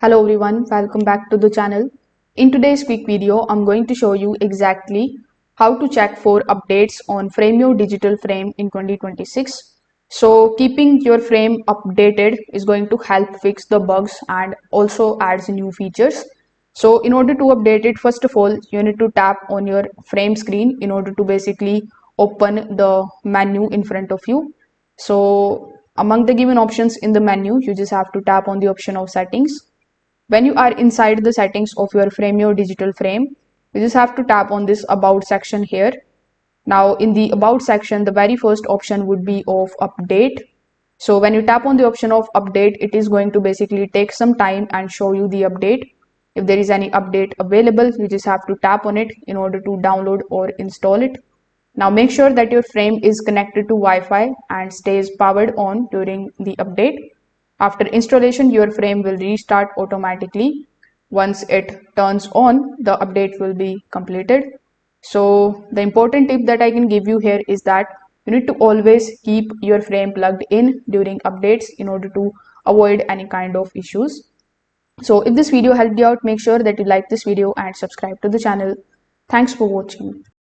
Hello everyone, welcome back to the channel. In today's quick video, I'm going to show you exactly how to check for updates on Frameo Digital Frame in 2026. So keeping your frame updated is going to help fix the bugs and also adds new features. So in order to update it, first of all, you need to tap on your frame screen in order to basically open the menu in front of you. So among the given options in the menu, you just have to tap on the option of settings. When you are inside the settings of your Frameo digital frame, you just have to tap on this about section here. Now in the about section, the very first option would be of update. So when you tap on the option of update, it is going to basically take some time and show you the update. If there is any update available, you just have to tap on it in order to download or install it. Now make sure that your frame is connected to Wi-Fi and stays powered on during the update. After installation, your frame will restart automatically. Once it turns on, the update will be completed. So the important tip that I can give you here is that you need to always keep your frame plugged in during updates in order to avoid any kind of issues. So if this video helped you out, make sure that you like this video and subscribe to the channel. Thanks for watching.